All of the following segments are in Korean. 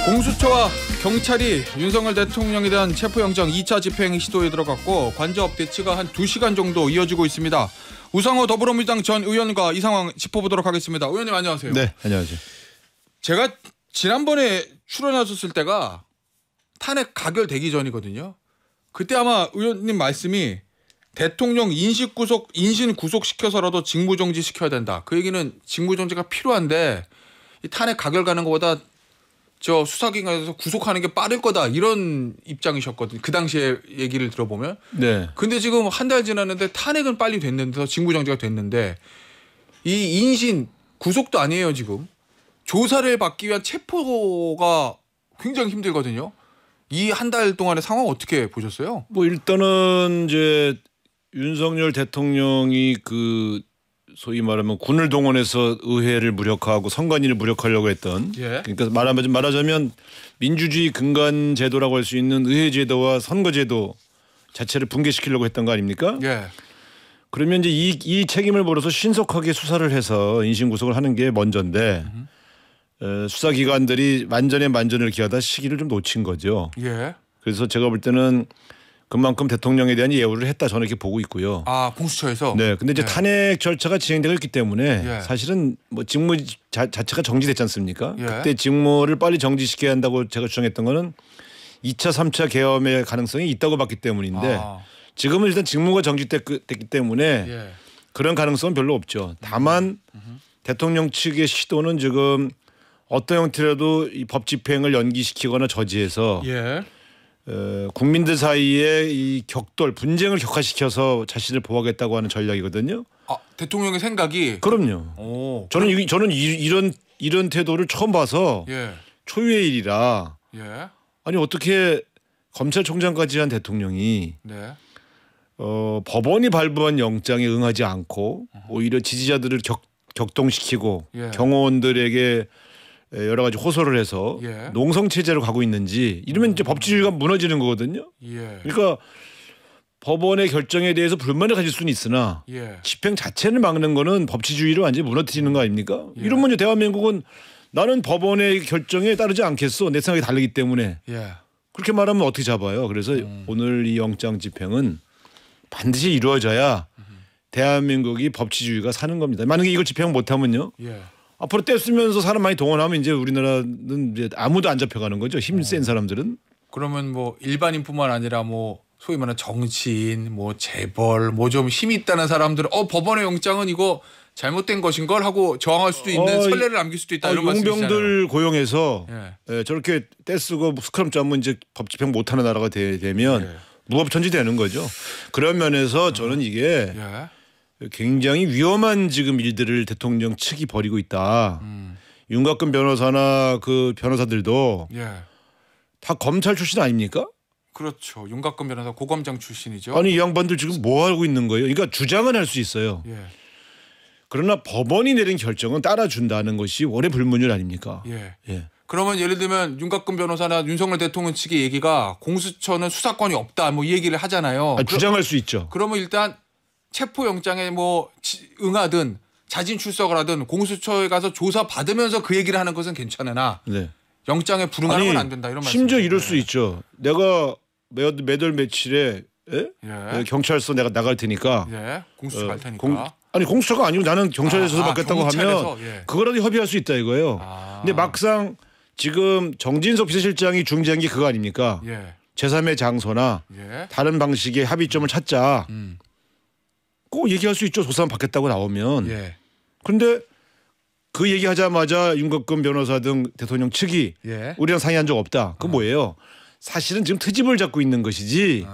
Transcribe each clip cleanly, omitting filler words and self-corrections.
공수처와 경찰이 윤석열 대통령에 대한 체포영장 2차 집행 시도에 들어갔고 관저 대치가 한 2시간 정도 이어지고 있습니다. 우상호 더불어민주당 전 의원과 이 상황 짚어보도록 하겠습니다. 의원님 안녕하세요. 네, 안녕하세요. 제가 지난번에 출연하셨을 때가 탄핵 가결되기 전이거든요. 그때 아마 의원님 말씀이 대통령 인신 구속시켜서라도 직무정지 시켜야 된다. 그 얘기는 직무정지가 필요한데 이 탄핵 가결 가는 것보다 저 수사기관에서 구속하는 게 빠를 거다 이런 입장이셨거든요. 그 당시에 얘기를 들어보면. 네. 근데 지금 한 달 지났는데 탄핵은 빨리 됐는데 직무정지가 됐는데 이 인신 구속도 아니에요 지금. 조사를 받기 위한 체포가 굉장히 힘들거든요. 이 한 달 동안의 상황 어떻게 보셨어요? 뭐 일단은 이제 윤석열 대통령이 그 소위 말하면 군을 동원해서 의회를 무력화하고 선관위를 무력화하려고 했던 그러니까 말하자면 민주주의 근간 제도라고 할 수 있는 의회 제도와 선거 제도 자체를 붕괴시키려고 했던 거 아닙니까? 예. 그러면 이제 이 책임을 물어서 신속하게 수사를 해서 인신 구속을 하는 게 먼저인데 수사기관들이 만전에 만전을 기하다 시기를 좀 놓친 거죠. 예. 그래서 제가 볼 때는 그만큼 대통령에 대한 예우를 했다 저는 이렇게 보고 있고요. 아 공수처에서. 네, 근데 이제 탄핵 절차가 진행되고 있기 때문에 예. 사실은 뭐 직무 자체가 정지됐지 않습니까? 예. 그때 직무를 빨리 정지시켜야 한다고 제가 주장했던 거는 2차, 3차 계엄의 가능성이 있다고 봤기 때문인데 지금은 일단 직무가 정지됐기 때문에 예. 그런 가능성은 별로 없죠. 다만 대통령 측의 시도는 지금 어떤 형태라도 이 법 집행을 연기시키거나 저지해서 예. 국민들 사이에 이 분쟁을 격화시켜서 자신을 보호하겠다고 하는 전략이거든요. 아 대통령의 생각이. 그럼요. 오. 저는 이런 태도를 처음 봐서 예. 초유의 일이라. 예. 아니 어떻게 검찰총장까지 한 대통령이 네. 법원이 발부한 영장에 응하지 않고 오히려 지지자들을 격동시키고 예. 경호원들에게 여러 가지 호소를 해서 예. 농성 체제로 가고 있는지 이러면 이제 법치주의가 무너지는 거거든요. 예. 그러니까 법원의 결정에 대해서 불만을 가질 수는 있으나 예. 집행 자체를 막는 거는 법치주의를 완전히 무너뜨리는 거 아닙니까? 예. 이러면 이제 대한민국은 나는 법원의 결정에 따르지 않겠어. 내 생각이 다르기 때문에. 예. 그렇게 말하면 어떻게 잡아요? 그래서 오늘 이 영장 집행은 반드시 이루어져야 대한민국이 법치주의가 사는 겁니다. 만약에 이걸 집행 못하면요. 예. 앞으로 떼쓰면서 사람 많이 동원하면 이제 우리나라는 이제 아무도 안 잡혀가는 거죠. 힘 센 사람들은. 그러면 뭐 일반인뿐만 아니라 뭐 소위 말하는 정치인, 뭐 재벌, 뭐 좀 힘이 있다는 사람들은 법원의 영장은 이거 잘못된 것인 걸 하고 저항할 수도 있는 선례를 남길 수도 있다 이런 말씀이시잖아요. 용병들 고용해서 예. 저렇게 떼쓰고 스크럼 짜면 이제 법 집행 못하는 나라가 되면 예. 무법천지되는 거죠. 그런 면에서 저는 이게 예. 굉장히 위험한 지금 일들을 대통령 측이 벌이고 있다. 윤곽근 변호사나 그 변호사들도 예. 다 검찰 출신 아닙니까? 그렇죠. 윤곽근 변호사 고검장 출신이죠. 아니 이 양반들 지금 뭐 하고 있는 거예요? 그러니까 주장은 할 수 있어요. 예. 그러나 법원이 내린 결정은 따라준다는 것이 원의 불문율 아닙니까? 예. 예. 그러면 예를 들면 윤곽근 변호사나 윤석열 대통령 측의 얘기가 공수처는 수사권이 없다 뭐 이 얘기를 하잖아요. 주장할 수 있죠. 그러면 일단 체포영장에 뭐 응하든 자진 출석을 하든 공수처에 가서 조사 받으면서 그 얘기를 하는 것은 괜찮으나 네. 영장에 불응하는 건 안 된다 이런 말씀. 심지어 이럴 수 있죠. 내가 매달 며칠에 예. 경찰서 내가 나갈 테니까. 예. 공수처 갈 테니까. 아니 공수처가 아니고 나는 경찰에서 받겠다고 경찰에서, 하면 예. 그거라도 협의할 수 있다 이거예요. 근데 막상 지금 정진석 비서실장이 중재한 게 그거 아닙니까? 예. 제3의 장소나 예. 다른 방식의 합의점을 찾자. 꼭 얘기할 수 있죠. 조사만 받겠다고 나오면. 예. 그런데 그 얘기하자마자 윤곽근 변호사 등 대통령 측이 예. 우리랑 상의한 적 없다. 그건 뭐예요? 사실은 지금 트집을 잡고 있는 것이지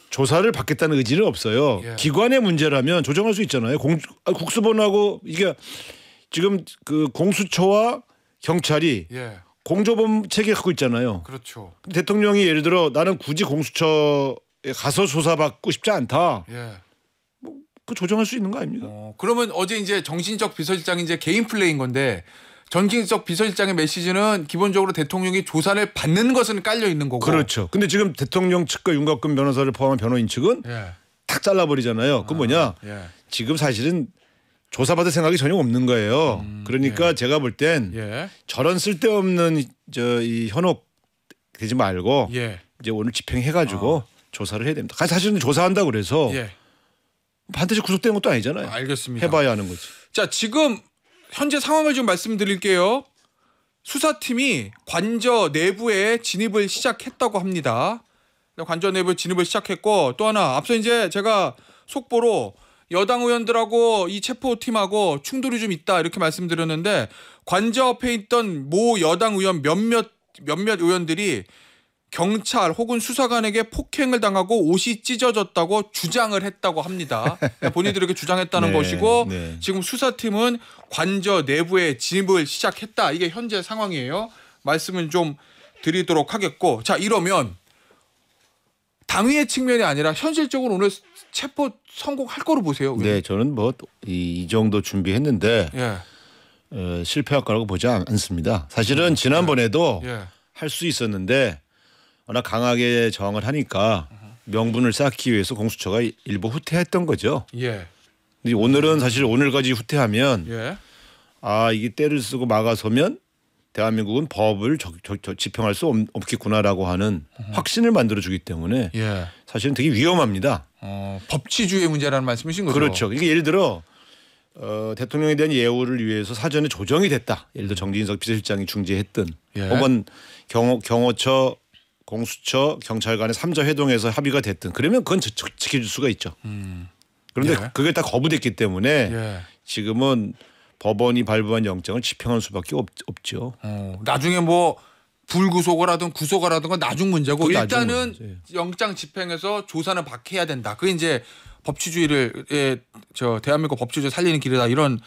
조사를 받겠다는 의지는 없어요. 예. 기관의 문제라면 조정할 수 있잖아요. 국수본하고 이게 지금 그 공수처와 경찰이 예. 공조범 체계 갖고 있잖아요. 그렇죠. 대통령이 예를 들어 나는 굳이 공수처에 가서 조사받고 싶지 않다. 예. 그 조정할 수 있는 거 아닙니까? 그러면 어제 이제 정진석 비서실장이 이제 개인 플레이인 건데 정진석 비서실장의 메시지는 기본적으로 대통령이 조사를 받는 것은 깔려 있는 거고. 그렇죠. 근데 지금 대통령 측과 윤곽근 변호사를 포함한 변호인 측은 예. 탁 잘라버리잖아요. 그 뭐냐? 예. 지금 사실은 조사받을 생각이 전혀 없는 거예요. 그러니까 예. 제가 볼 땐 예. 저런 쓸데없는 이 현혹 되지 말고 예. 이제 오늘 집행해가지고 조사를 해야 됩니다. 사실은 조사한다고 그래서 예. 반드시 구속되는 것도 아니잖아요. 알겠습니다. 해봐야 하는 거지. 자, 지금 현재 상황을 좀 말씀드릴게요. 수사팀이 관저 내부에 진입을 시작했다고 합니다. 관저 내부에 진입을 시작했고 또 하나 앞서 이제 제가 속보로 여당 의원들하고 이 체포팀하고 충돌이 좀 있다 이렇게 말씀드렸는데 관저 앞에 있던 모 여당 의원 몇몇 의원들이 경찰 혹은 수사관에게 폭행을 당하고 옷이 찢어졌다고 주장을 했다고 합니다. 본인들에게 주장했다는 네, 것이고 네. 지금 수사팀은 관저 내부에 진입을 시작했다. 이게 현재 상황이에요. 말씀은 좀 드리도록 하겠고 자 이러면 당위의 측면이 아니라 현실적으로 오늘 체포 성공할 거로 보세요. 네, 저는 뭐 이 정도 준비했는데 예. 실패할 거라고 보지 않습니다. 사실은 지난번에도 예. 할 수 있었는데 워낙 강하게 저항을 하니까 명분을 쌓기 위해서 공수처가 일부 후퇴했던 거죠. 예. 근데 오늘은 사실 오늘까지 후퇴하면 예. 아 이게 때를 쓰고 막아서면 대한민국은 법을 집행할 수 없겠구나라고 하는 확신을 만들어주기 때문에 예. 사실은 되게 위험합니다. 법치주의 문제라는 말씀이신 거죠? 그렇죠. 이게 예를 들어 대통령에 대한 예우를 위해서 사전에 조정이 됐다. 예를 들어 정진석 비서실장이 중재했든 예. 혹은 경호처, 공수처, 경찰 간의 3자 회동에서 합의가 됐든 그러면 그건 지켜줄 수가 있죠. 그런데 예. 그게 다 거부됐기 때문에 예. 지금은 법원이 발부한 영장을 집행할 수밖에 없죠. 나중에 뭐 불구속을 하든 구속을 하든 건 나중 문제고 그게 일단은 나중 문제예요. 영장 집행해서 조사는 받게 된다. 그게 이제 법치주의를 대한민국 법치주의 살리는 길이다 이런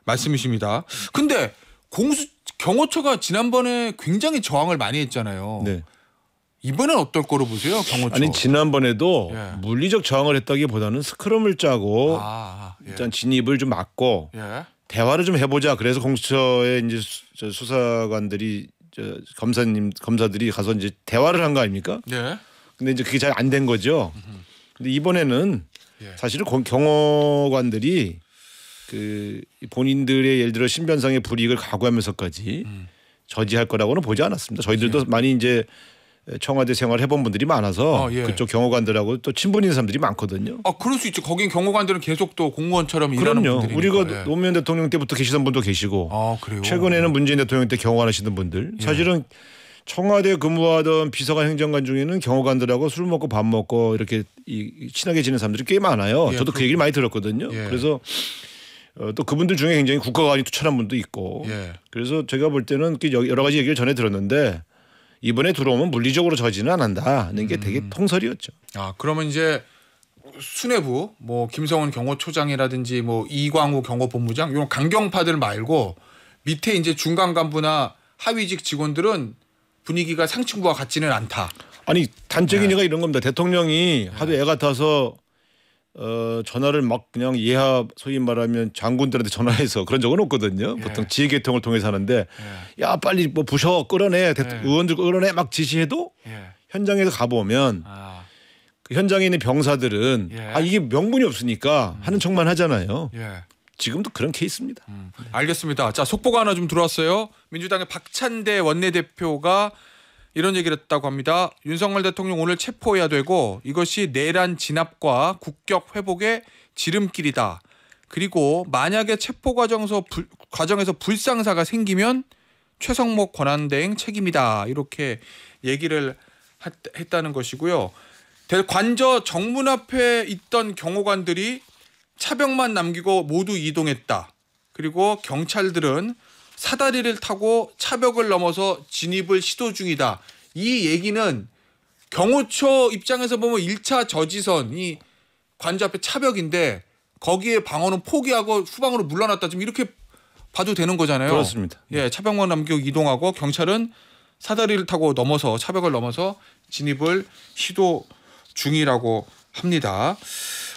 말씀이십니다. 근데 경호처가 지난번에 굉장히 저항을 많이 했잖아요. 네. 이번엔 어떨 거로 보세요, 경호처? 아니 지난번에도 예. 물리적 저항을 했다기보다는 스크럼을 짜고 예. 일단 진입을 좀 막고 예. 대화를 좀 해보자. 그래서 공수처에 이제 수사관들이 검사들이 가서 이제 대화를 한 거 아닙니까? 네. 근데 이제 그게 잘 안 된 거죠. 근데 이번에는 예. 사실은 경호관들이 그 본인들의 예를 들어 신변상의 불이익을 각오하면서까지 저지할 거라고는 보지 않았습니다. 저희들도 많이 이제 청와대 생활을 해본 분들이 많아서 예. 그쪽 경호관들하고 또 친분인 사람들이 많거든요. 그럴 수 있죠. 거긴 경호관들은 계속 또 공무원처럼 일하는 그럼요. 분들이니까. 우리가 노무현 대통령 때부터 계시던 분도 계시고 그래요. 최근에는 문재인 대통령 때 경호관 하시던 분들 사실은 청와대 근무하던 비서관 행정관 중에는 경호관들하고 술 먹고 밥 먹고 이렇게 친하게 지내는 사람들이 꽤 많아요. 예, 저도 그 얘기를 많이 들었거든요. 예. 그래서 또 그분들 중에 굉장히 국가관이 투철한 분도 있고 예. 그래서 제가 볼 때는 여러 가지 얘기를 전해 들었는데 이번에 들어오면 물리적으로 저지는 안 한다는 게 되게 통설이었죠. 그러면 이제 수뇌부 뭐 김성원 경호처장이라든지 뭐 이광우 경호본부장 이런 강경파들 말고 밑에 이제 중간 간부나 하위직 직원들은 분위기가 상층부와 같지는 않다. 아니 단적인 예가 이런 겁니다. 대통령이 하도 애 같아서 전화를 막 그냥 예하 소위 말하면 장군들한테 전화해서 그런 적은 없거든요. 보통 지휘계통을 통해서 하는데 야 빨리 뭐 부셔 끌어내 의원들 끌어내 막 지시해도 현장에서 가보면 그 현장에 있는 병사들은 이게 명분이 없으니까 하는 척만 하잖아요. 지금도 그런 케이스입니다. 알겠습니다. 자, 속보가 하나 좀 들어왔어요. 민주당의 박찬대 원내대표가 이런 얘기를 했다고 합니다. 윤석열 대통령 오늘 체포해야 되고 이것이 내란 진압과 국격 회복의 지름길이다. 그리고 만약에 체포 과정에서 불상사가 생기면 최성목 권한대행 책임이다. 이렇게 얘기를 했다는 것이고요. 관저 정문 앞에 있던 경호관들이 차벽만 남기고 모두 이동했다. 그리고 경찰들은 사다리를 타고 차벽을 넘어서 진입을 시도 중이다. 이 얘기는 경호처 입장에서 보면 1차 저지선이 관저 앞에 차벽인데 거기에 방어는 포기하고 후방으로 물러났다. 지금 이렇게 봐도 되는 거잖아요. 그렇습니다. 예, 차벽만 남기고 이동하고 경찰은 사다리를 타고 넘어서 차벽을 넘어서 진입을 시도 중이라고 합니다.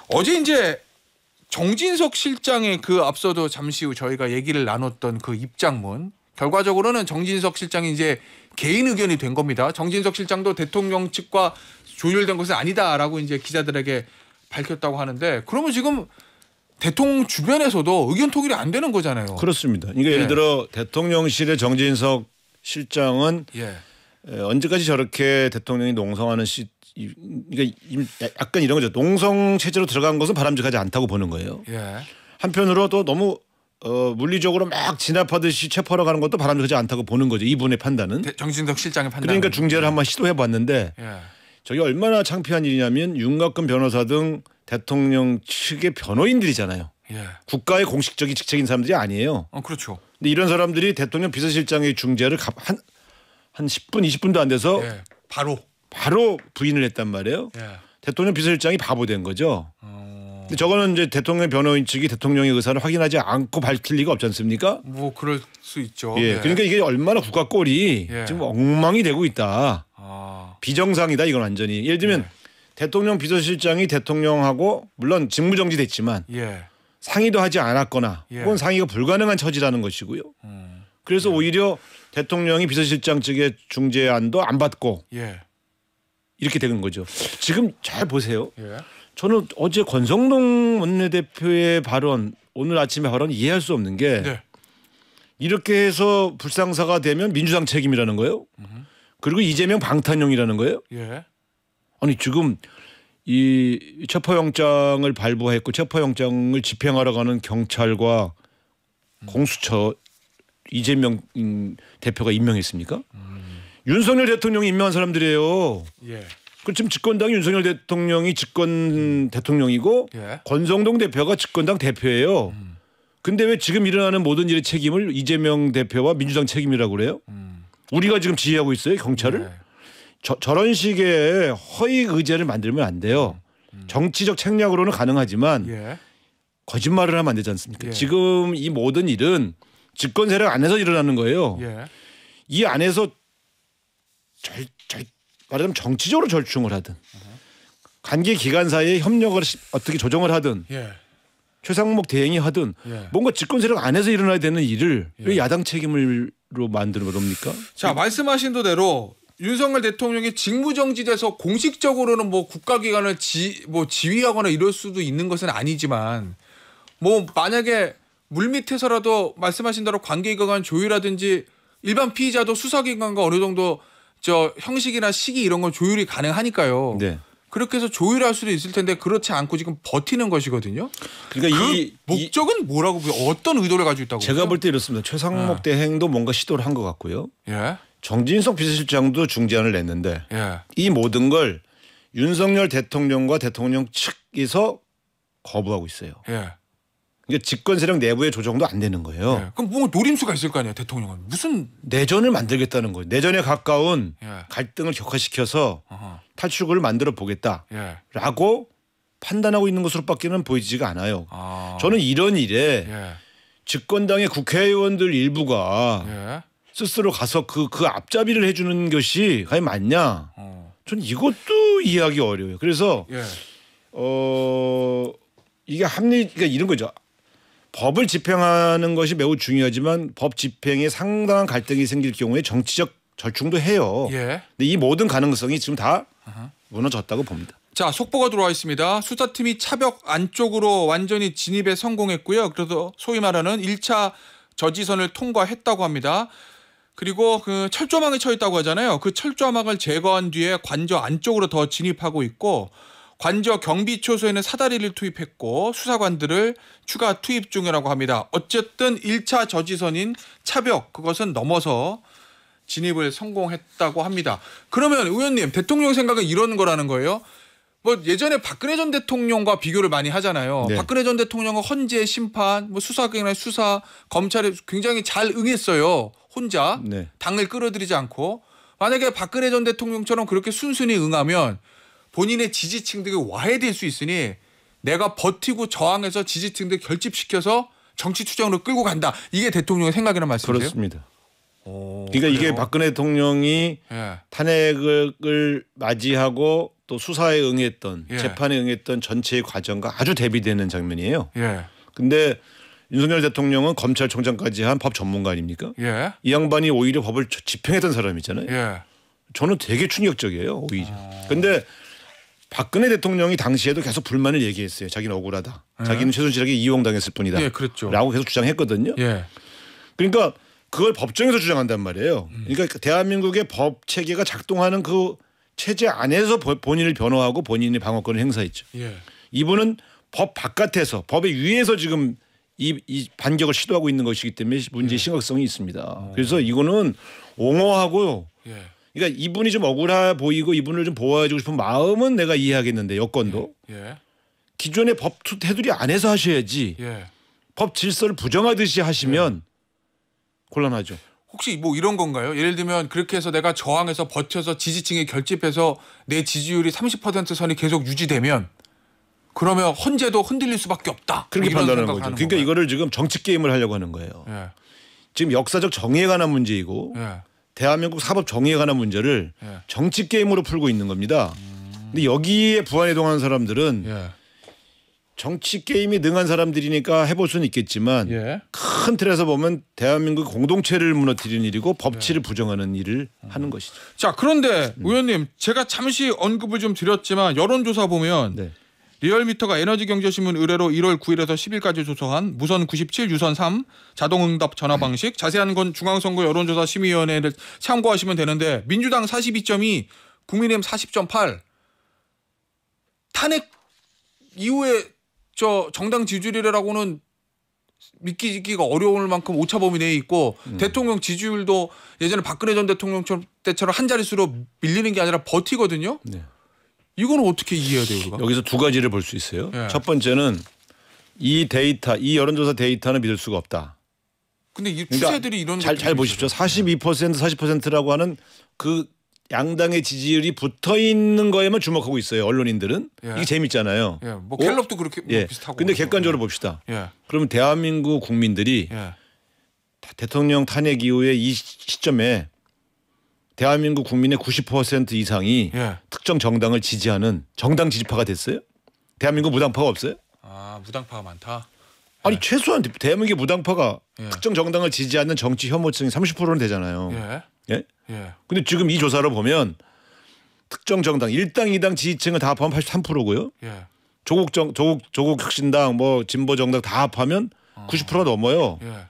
어제 이제 정진석 실장의 그 앞서도 잠시 후 저희가 얘기를 나눴던 그 입장문 결과적으로는 정진석 실장이 이제 개인 의견이 된 겁니다. 정진석 실장도 대통령 측과 조율된 것은 아니다라고 이제 기자들에게 밝혔다고 하는데 그러면 지금 대통령 주변에서도 의견 통일이 안 되는 거잖아요. 그렇습니다. 그러니까 예를 들어 대통령실의 정진석 실장은 언제까지 저렇게 대통령이 농성하는 그러니까 약간 이런 거죠. 농성 체제로 들어간 것은 바람직하지 않다고 보는 거예요. 한편으로 또 너무 물리적으로 막 진압하듯이 체포하러 가는 것도 바람직하지 않다고 보는 거죠. 이분의 판단은. 정진석 실장의 판단. 그러니까 중재를 한번 시도해 봤는데 저게 얼마나 창피한 일이냐면 윤곽근 변호사 등 대통령 측의 변호인들이잖아요. 국가의 공식적인 직책인 사람들이 아니에요. 그렇죠. 근데 이런 사람들이 대통령 비서실장의 중재를 한 10분 20분도 안 돼서 바로 부인을 했단 말이에요. 대통령 비서실장이 바보 된 거죠. 근데 저거는 이제 대통령 변호인 측이 대통령의 의사를 확인하지 않고 밝힐 리가 없지 않습니까? 뭐 그럴 수 있죠. 그러니까 이게 얼마나 국가 꼴이 지금 엉망이 되고 있다. 비정상이다 이건 완전히. 예를 들면 대통령 비서실장이 대통령하고 물론 직무정지됐지만 상의도 하지 않았거나 혹은 상의가 불가능한 처지라는 것이고요. 그래서 오히려 대통령이 비서실장 측의 중재안도 안 받고 이렇게 된 거죠. 지금 잘 보세요. 저는 어제 권성동 원내대표의 발언 오늘 아침에 발언 이해할 수 없는 게 이렇게 해서 불상사가 되면 민주당 책임이라는 거예요. 그리고 이재명 방탄용이라는 거예요. 아니 지금 이 체포영장을 발부했고 체포영장을 집행하러 가는 경찰과 공수처 이재명 대표가 임명했습니까? 윤석열 대통령이 임명한 사람들이에요. 그 지금 집권당 윤석열 대통령이 집권 대통령이고 권성동 대표가 집권당 대표예요. 근데 왜 지금 일어나는 모든 일의 책임을 이재명 대표와 민주당 책임이라고 그래요? 우리가 지금 지휘하고 있어요 경찰을? 저런 식의 허위 의제를 만들면 안 돼요. 정치적 책략으로는 가능하지만 거짓말을 하면 안 되지 않습니까? 지금 이 모든 일은 집권 세력 안에서 일어나는 거예요. 이 안에서 말하자면 정치적으로 절충을 하든 관계 기관 사이의 협력을 어떻게 조정을 하든 최상목 대행이 하든 뭔가 집권 세력 안에서 일어나야 되는 일을 왜 야당 책임으로 만드는 겁니까? 자 말씀하신 대로 윤석열 대통령이 직무정지돼서 공식적으로는 뭐 국가기관을 지휘하거나 이럴 수도 있는 것은 아니지만 뭐 만약에 물밑에서라도 말씀하신 대로 관계기관 조율하든지 일반 피의자도 수사기관과 어느 정도 형식이나 시기 이런 건 조율이 가능하니까요. 그렇게 해서 조율할 수도 있을 텐데 그렇지 않고 지금 버티는 것이거든요. 그러니까 이 목적은 뭐라고 어떤 의도를 가지고 있다고? 제가 볼 때 이렇습니다. 최상목 대행도 뭔가 시도를 한 것 같고요. 정진석 비서실장도 중재안을 냈는데 이 모든 걸 윤석열 대통령과 대통령 측에서 거부하고 있어요. 그러니까 집권 세력 내부의 조정도 안 되는 거예요. 그럼 뭔가 노림수가 있을 거 아니에요. 대통령은 무슨 내전을 만들겠다는 거예요. 내전에 가까운 갈등을 격화시켜서 탈출구를 만들어 보겠다라고 판단하고 있는 것으로밖에는 보이지가 않아요. 저는 이런 일에 집권당의 국회의원들 일부가 스스로 가서 그 앞잡이를 해주는 것이 과연 맞냐? 저는 이것도 이해하기 어려워요. 그래서 이게 그러니까 이런 거죠. 법을 집행하는 것이 매우 중요하지만 법 집행에 상당한 갈등이 생길 경우에 정치적 절충도 해요. 근데 이 모든 가능성이 지금 다 무너졌다고 봅니다. 자, 속보가 들어와 있습니다. 수사팀이 차벽 안쪽으로 완전히 진입에 성공했고요. 그래서 소위 말하는 1차 저지선을 통과했다고 합니다. 그리고 그 철조망이 쳐 있다고 하잖아요. 그 철조망을 제거한 뒤에 관저 안쪽으로 더 진입하고 있고 관저 경비초소에는 사다리를 투입했고 수사관들을 추가 투입 중이라고 합니다. 어쨌든 1차 저지선인 차벽 그것은 넘어서 진입을 성공했다고 합니다. 그러면 의원님 대통령 생각은 이런 거라는 거예요. 뭐 예전에 박근혜 전 대통령과 비교를 많이 하잖아요. 박근혜 전 대통령은 헌재 심판, 뭐 수사기관의 수사, 검찰에 굉장히 잘 응했어요. 혼자 당을 끌어들이지 않고 만약에 박근혜 전 대통령처럼 그렇게 순순히 응하면 본인의 지지층들이 와해될 수 있으니 내가 버티고 저항해서 지지층들 결집시켜서 정치 투쟁으로 끌고 간다. 이게 대통령의 생각이란 말씀이세요? 그렇습니다. 그러니까 이게 박근혜 대통령이 탄핵을 맞이하고 또 수사에 응했던 재판에 응했던 전체의 과정과 아주 대비되는 장면이에요. 근데 윤석열 대통령은 검찰총장까지 한 법 전문가 아닙니까? 이 양반이 오히려 법을 집행했던 사람이잖아요. 저는 되게 충격적이에요. 오히려. 근데 박근혜 대통령이 당시에도 계속 불만을 얘기했어요. 자기는 억울하다. 자기는 최순실에게 이용당했을 뿐이다. 예, 그랬죠. 라고 계속 주장했거든요. 예. 그러니까 그걸 법정에서 주장한단 말이에요. 그러니까 대한민국의 법 체계가 작동하는 그 체제 안에서 본인을 변호하고 본인의 방어권을 행사했죠. 예. 이분은 법 바깥에서 법의 위에서 지금 이 반격을 시도하고 있는 것이기 때문에 문제의 심각성이 있습니다. 그래서 이거는 옹호하고 예. 그러니까 이분이 좀 억울해 보이고 이분을 좀 보호해주고 싶은 마음은 내가 이해하겠는데 여건도 예. 기존의 법 테두리 안에서 하셔야지 예. 법 질서를 부정하듯이 하시면 곤란하죠. 혹시 뭐 이런 건가요? 예를 들면 그렇게 해서 내가 저항해서 버텨서 지지층에 결집해서 내 지지율이 30% 선이 계속 유지되면 그러면 헌재도 흔들릴 수밖에 없다. 그렇게 뭐 판단하는 거죠. 건가요? 그러니까 이거를 지금 정치 게임을 하려고 하는 거예요. 예. 지금 역사적 정의에 관한 문제이고 예. 대한민국 사법 정의에 관한 문제를 예. 정치 게임으로 풀고 있는 겁니다. 근데 여기에 부안해동하는 사람들은 예. 정치 게임이 능한 사람들이니까 해볼 수는 있겠지만 예. 큰 틀에서 보면 대한민국 공동체를 무너뜨리는 일이고 법치를 부정하는 일을 하는 것이죠. 자, 그런데 의원님 제가 잠시 언급을 좀 드렸지만 여론조사 보면 네. 리얼미터가 에너지경제신문 의뢰로 1월 9일에서 10일까지 조사한 무선 97, 유선 3 자동응답 전화 방식 자세한 건 중앙선거 여론조사 심의위원회를 참고하시면 되는데 민주당 42.2, 국민의힘 40.8 탄핵 이후에 저 정당 지지율이라고는 믿기가 어려울 만큼 오차범위 내에 있고 대통령 지지율도 예전에 박근혜 전 대통령 때처럼 한 자릿수로 밀리는 게 아니라 버티거든요. 네. 이거는 어떻게 이해해야 돼요, 우리가? 여기서 두 가지를 볼 수 있어요. 예. 첫 번째는 이 데이터, 이 여론조사 데이터는 믿을 수가 없다. 근데 이 그러니까 추세들이 이런 잘 보십시오. 42%, 40%라고 하는 그 양당의 지지율이 붙어 있는 거에만 주목하고 있어요. 언론인들은. 예. 이게 재밌잖아요. 예, 뭐 갤럽도 그렇게 뭐 예. 비슷하고. 근데 그래서. 객관적으로 봅시다. 예. 그러면 대한민국 국민들이 예. 대통령 탄핵 이후에 이 시점에 대한민국 국민의 90% 이상이 예. 특정 정당을 지지하는 정당 지지파가 됐어요? 대한민국 무당파가 없어요? 아, 무당파가 많다. 아니 최소한 대한민국의 무당파가 예. 특정 정당을 지지하는 정치 혐오층이 30%는 되잖아요. 예. 예? 예. 근데 지금 이 조사로 보면 특정 정당 1당 2당 지지층을 다 합하면 83%고요. 예. 조국 혁신당 뭐 진보 정당 다 합하면 90%가 넘어요. 예.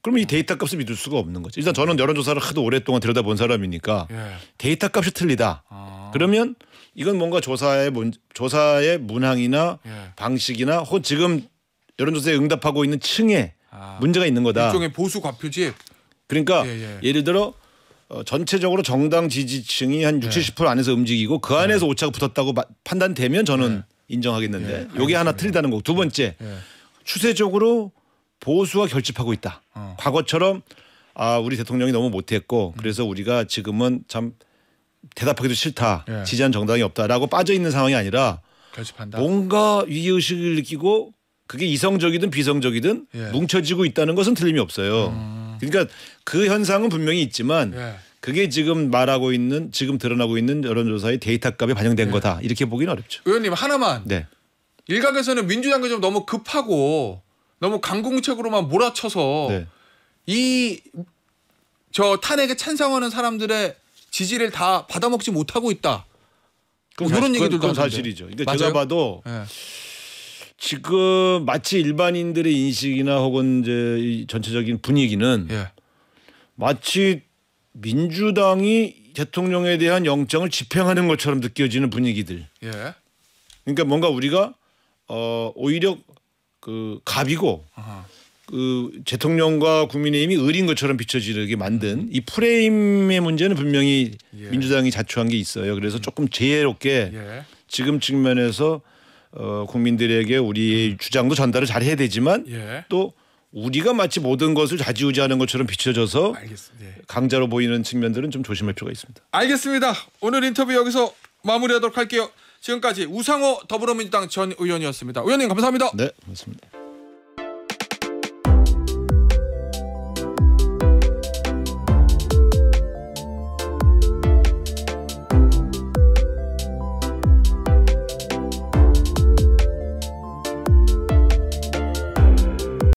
그러면 이 데이터 값을 믿을 수가 없는 거죠. 일단 저는 여론조사를 하도 오랫동안 들여다본 사람이니까 예. 데이터 값이 틀리다. 아. 그러면 이건 뭔가 조사의 문항이나 예. 방식이나 혹은 지금 여론조사에 응답하고 있는 층에 아. 문제가 있는 거다. 일종의 보수 과표집. 그러니까 예. 예를 들어 전체적으로 정당 지지층이 한 60, 70% 안에서 움직이고 그 안에서 오차가 붙었다고 판단되면 저는 인정하겠는데 이게 하나 틀리다는 거고 두 번째 예. 추세적으로 보수가 결집하고 있다. 과거처럼 우리 대통령이 너무 못했고 그래서 우리가 지금은 참 대답하기도 싫다. 예. 지지한 정당이 없다라고 빠져 있는 상황이 아니라 결집한다. 뭔가 위기의식을 느끼고 그게 이성적이든 비성적이든 예. 뭉쳐지고 있다는 것은 틀림이 없어요. 그러니까 그 현상은 분명히 있지만 예. 그게 지금 말하고 있는 지금 드러나고 있는 여론조사의 데이터값에 반영된 거다. 이렇게 보기는 어렵죠. 의원님 하나만. 네. 일각에서는 민주당이 좀 너무 급하고 너무 강공책으로만 몰아쳐서 네. 이 저 탄핵에 찬성하는 사람들의 지지를 다 받아먹지 못하고 있다. 뭐 이런 얘기들도 그건 하던데. 사실이죠. 그러니까 맞아요? 제가 봐도 예. 지금 마치 일반인들의 인식이나 혹은 이제 이 전체적인 분위기는 예. 마치 민주당이 대통령에 대한 영장을 집행하는 것처럼 느껴지는 분위기들. 예. 그러니까 뭔가 우리가 오히려 그 갑이고 아하. 그 대통령과 국민의힘이 을인 것처럼 비춰지게 만든 이 프레임의 문제는 분명히 예. 민주당이 자초한 게 있어요. 그래서 조금 지혜롭게 예. 지금 측면에서 국민들에게 우리의 주장도 전달을 잘 해야 되지만 예. 또 우리가 마치 모든 것을 좌지우지하는 것처럼 비춰져서 알겠습니다. 예. 강자로 보이는 측면들은 좀 조심할 필요가 있습니다. 알겠습니다. 오늘 인터뷰 여기서 마무리하도록 할게요. 지금까지 우상호 더불어민주당 전 의원이었습니다. 의원님 감사합니다. 네, 고맙습니다.